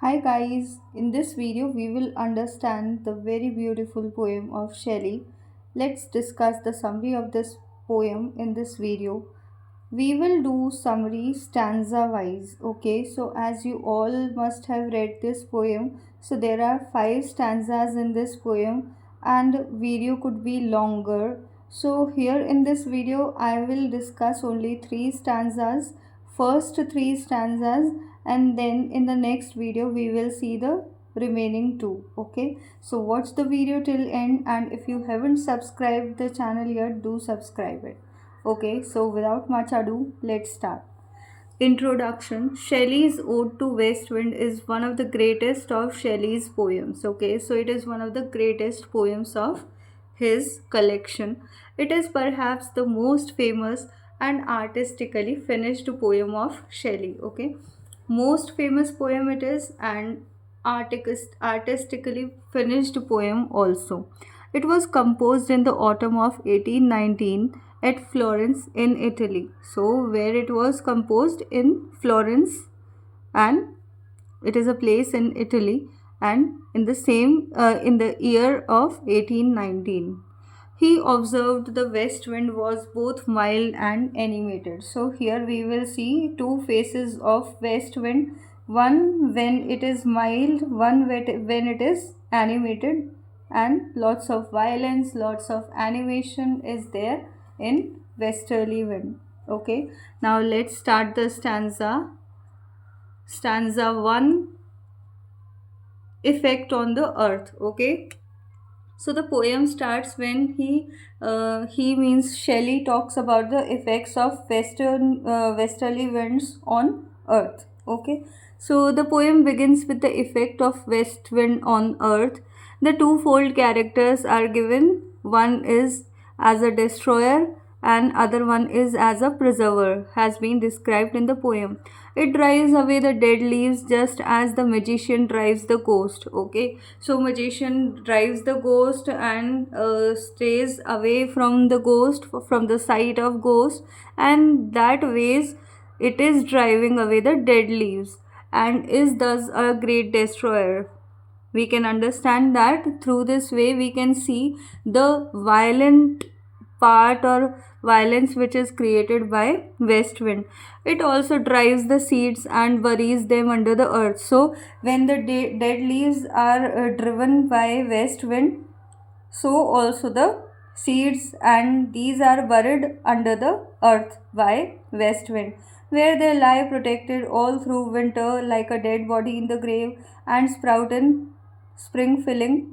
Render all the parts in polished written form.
Hi guys, in this video we will understand the very beautiful poem of Shelley. Let's discuss the summary of this poem in this video. We will do summary stanza wise. Okay, so as you all must have read this poem, so there are 5 stanzas in this poem and video could be longer. So here in this video I will discuss only 3 stanzas, first 3 stanzas, and then in the next video we will see the remaining two. Okay, so watch the video till end, and if you haven't subscribed the channel yet, do subscribe it. Okay, so without much ado, let's start. Introduction. Shelley's Ode to West Wind is one of the greatest of Shelley's poems. Okay, so it is one of the greatest poems of his collection. It is perhaps the most famous and artistically finished poem of Shelley. Okay, most famous poem it is, and artistically finished poem also. It was composed in the autumn of 1819 at Florence in Italy. So, where it was composed in Florence, and it is a place in Italy, and in the same in the year of 1819. He observed the west wind was both mild and animated. So here we will see two phases of west wind. One when it is mild, one when it is animated, and lots of violence, lots of animation is there in westerly wind. Okay, now let's start the stanza. Stanza 1, effect on the earth. Okay, so the poem starts when he means Shelley talks about the effects of westerly winds on earth. Okay, so the poem begins with the effect of west wind on earth. The twofold characters are given. One is as a destroyer and other one is as a preserver, has been described in the poem. It drives away the dead leaves just as the magician drives the ghost. Okay, so magician drives the ghost and stays away from the ghost, from the sight of ghost, and that ways it is driving away the dead leaves and is thus a great destroyer. We can understand that through this way we can see the violent part or violence which is created by west wind. It also drives the seeds and buries them under the earth. So when the dead leaves are driven by west wind, so also the seeds and these are buried under the earth by west wind, where they lie protected all through winter like a dead body in the grave, and sprout in spring, filling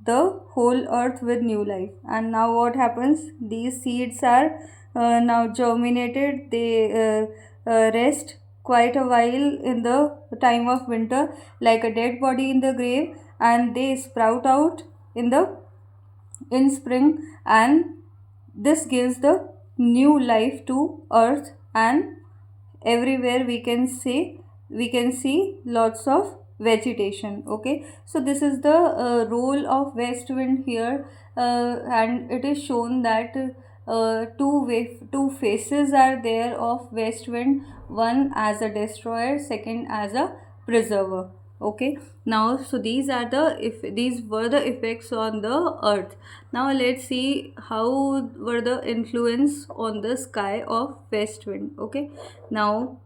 the whole earth with new life. And now what happens? These seeds are now germinated. They rest quite a while in the time of winter like a dead body in the grave, and they sprout out in spring, and this gives the new life to earth, and everywhere we can see lots of vegetation. Okay, so this is the role of west wind here, and it is shown that two faces are there of west wind, one as a destroyer, second as a preserver. Okay, now so these are the, if these were the effects on the earth. Now let's see how were the influence on the sky of west wind. Okay, now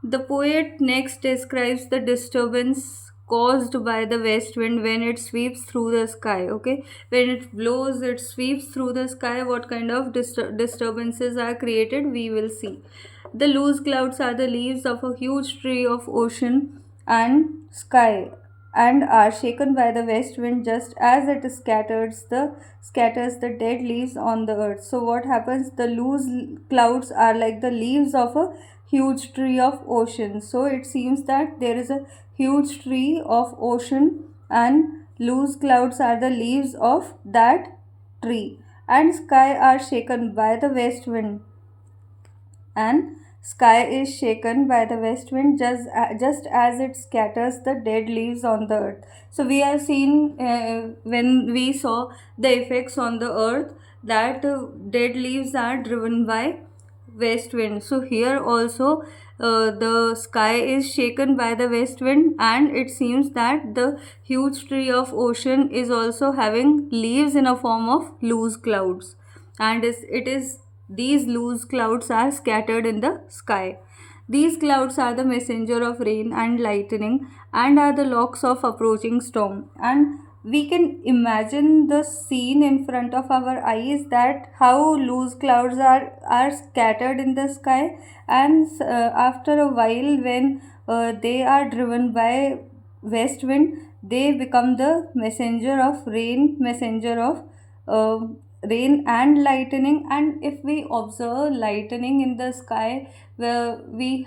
the poet next describes the disturbance caused by the west wind when it sweeps through the sky. Okay, when it blows, it sweeps through the sky. What kind of disturbances are created? We will see. The loose clouds are the leaves of a huge tree of ocean and sky, and are shaken by the west wind just as it scatters the dead leaves on the earth. So what happens? The loose clouds are like the leaves of a huge tree of ocean. So it seems that there is a huge tree of ocean, and loose clouds are the leaves of that tree, and sky are shaken by the west wind, and sky is shaken by the west wind just as it scatters the dead leaves on the earth. So we have seen when we saw the effects on the earth that dead leaves are driven by west wind. So here also the sky is shaken by the west wind, and it seems that the huge tree of ocean is also having leaves in a form of loose clouds, and it is these loose clouds are scattered in the sky. These clouds are the messenger of rain and lightning and are the locks of approaching storm. And we can imagine the scene in front of our eyes, that how loose clouds are scattered in the sky, and after a while when they are driven by west wind, they become the messenger of rain, messenger of uh, rain and lightning. And if we observe lightning in the sky, where we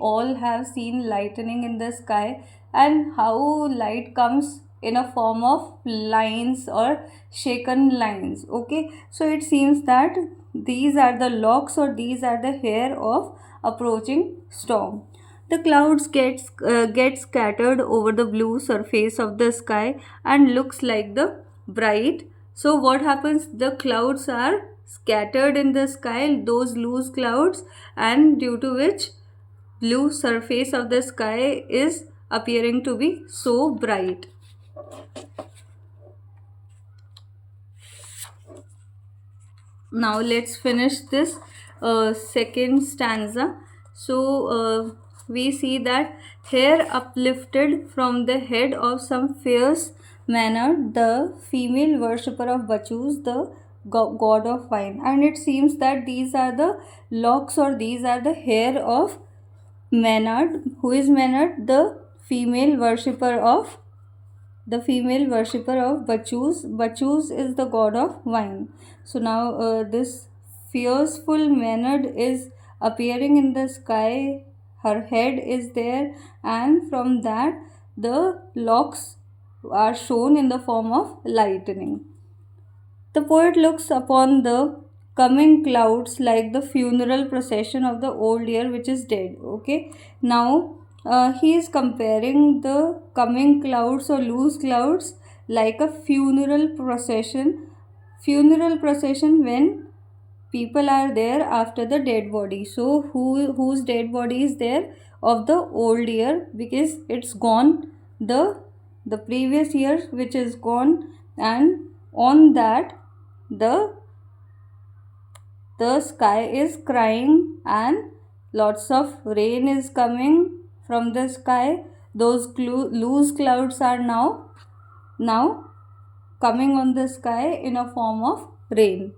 all have seen lightning in the sky, and how light comes in a form of lines or shaken lines. Okay, so it seems that these are the locks, or these are the hair of approaching storm. The clouds get scattered over the blue surface of the sky and looks like the bright. So what happens? The clouds are scattered in the sky, those loose clouds, and due to which blue surface of the sky is appearing to be so bright. Now let's finish this second stanza. So we see that hair uplifted from the head of some fierce mannered, the female worshipper of Bacchus, the god of wine. And it seems that these are the locks, or these are the hair of Maynard. Who is Maynard? The female worshipper of Bacchus. Bacchus is the god of wine. So now this fearful Maynard is appearing in the sky. Her head is there, and from that the locks are shown in the form of lightning. The poet looks upon the coming clouds like the funeral procession of the old year which is dead. Okay, now he is comparing the coming clouds or loose clouds like a funeral procession. Funeral procession when people are there after the dead body. So whose dead body is there? Of the old year, because it's gone, the previous year which is gone, and on that the the sky is crying and lots of rain is coming from the sky. Those loose clouds are now coming on the sky in a form of rain.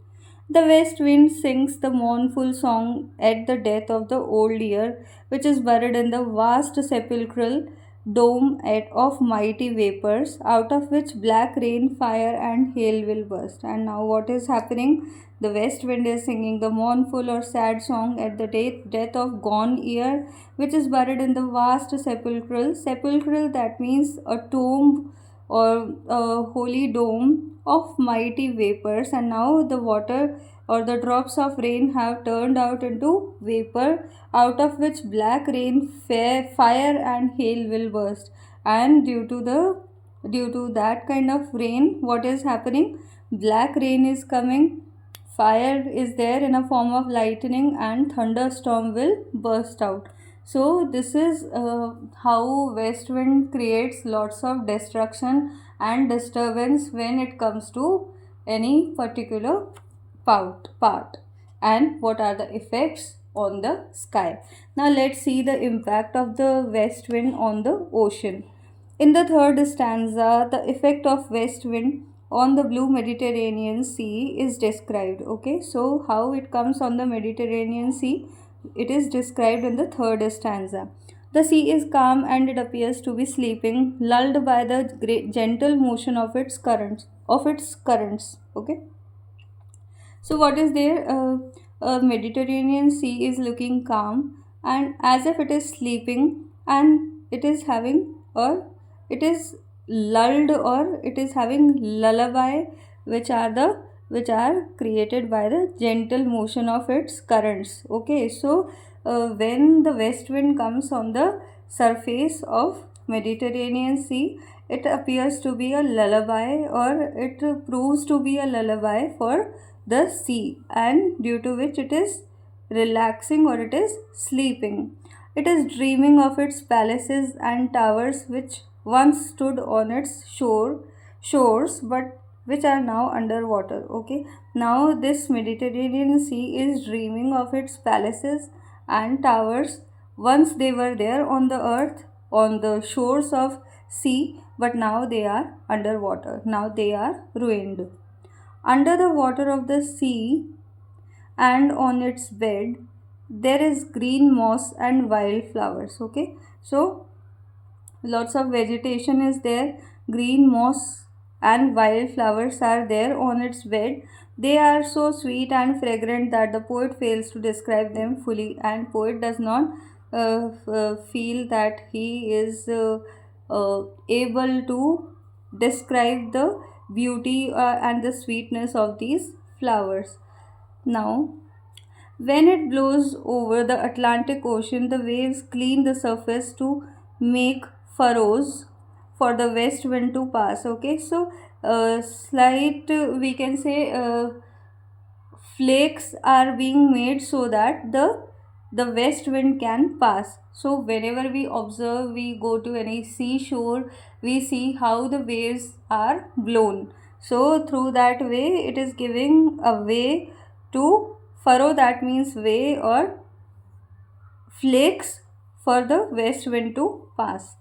The west wind sings the mournful song at the death of the old year, which is buried in the vast sepulchral dome of mighty vapors, out of which black rain, fire, and hail will burst. And now, what is happening? The west wind is singing the mournful or sad song at the death of gone year, which is buried in the vast sepulchral. Sepulchral, that means a tomb or a holy dome of mighty vapors. And now the water or the drops of rain have turned out into vapor, out of which black rain, fire, and hail will burst. And due to that kind of rain, what is happening? Black rain is coming, fire is there in a form of lightning, and thunderstorm will burst out. So this is how west wind creates lots of destruction and disturbance when it comes to any particular part, and what are the effects on the sky. Now let's see the impact of the west wind on the ocean. In the third stanza, the effect of west wind on the blue Mediterranean Sea is described. Okay, so how it comes on the Mediterranean Sea, it is described in the third stanza. The sea is calm and it appears to be sleeping, lulled by the gentle motion of its currents. Okay, so what is there? Mediterranean Sea is looking calm and as if it is sleeping, and it is having, or it is lulled, or it is having lullaby, which are created by the gentle motion of its currents. Okay, so when the west wind comes on the surface of Mediterranean Sea, it appears to be a lullaby, or it proves to be a lullaby for the sea, and due to which it is relaxing or it is sleeping. It is dreaming of its palaces and towers which once stood on its shores but which are now underwater. Okay, now this Mediterranean Sea is dreaming of its palaces and towers. Once they were there on the earth, on the shores of sea, but now they are underwater. Now they are ruined. Under the water of the sea and on its bed, there is green moss and wildflowers. Okay, so lots of vegetation is there, green moss and wildflowers are there on its bed. They are so sweet and fragrant that the poet fails to describe them fully, and poet does not feel that he is able to describe the beauty and the sweetness of these flowers. Now when it blows over the Atlantic Ocean, the waves clean the surface to make furrows for the west wind to pass. Okay, so slight we can say flakes are being made so that the west wind can pass. So whenever we observe, we go to any seashore, we see how the waves are blown. So through that way it is giving a way to furrow, that means way or flakes for the west wind to pass.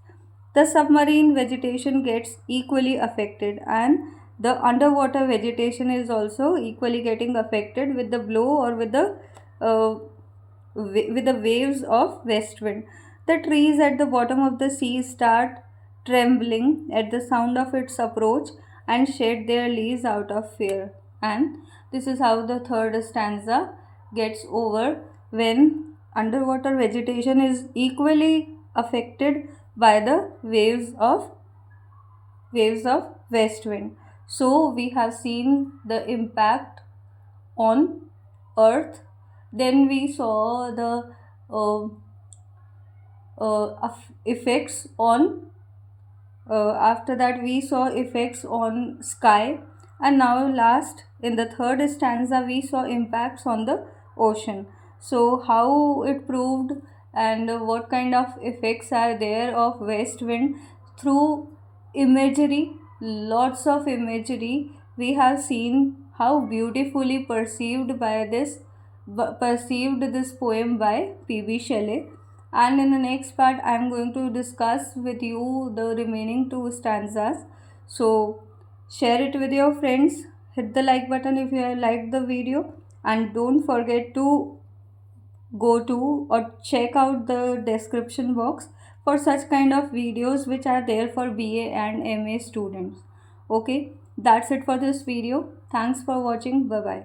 The submarine vegetation gets equally affected, and the underwater vegetation is also equally getting affected with the blow or with the uh, with the waves of west wind. The trees at the bottom of the sea start trembling at the sound of its approach and shed their leaves out of fear. And this is how the third stanza gets over, when underwater vegetation is equally affected by the waves of west wind. So we have seen the impact on earth, then we saw the uh, effects on after that we saw effects on sky, and now last in the third stanza we saw impacts on the ocean. So how it proved and what kind of effects are there of west wind through imagery, lots of imagery. We have seen how beautifully perceived this poem by P.B. Shelley. And in the next part I am going to discuss with you the remaining two stanzas. So share it with your friends, hit the like button if you have liked the video, and don't forget to go to or check out the description box for such kind of videos which are there for BA and MA students. Okay, that's it for this video. Thanks for watching. Bye bye.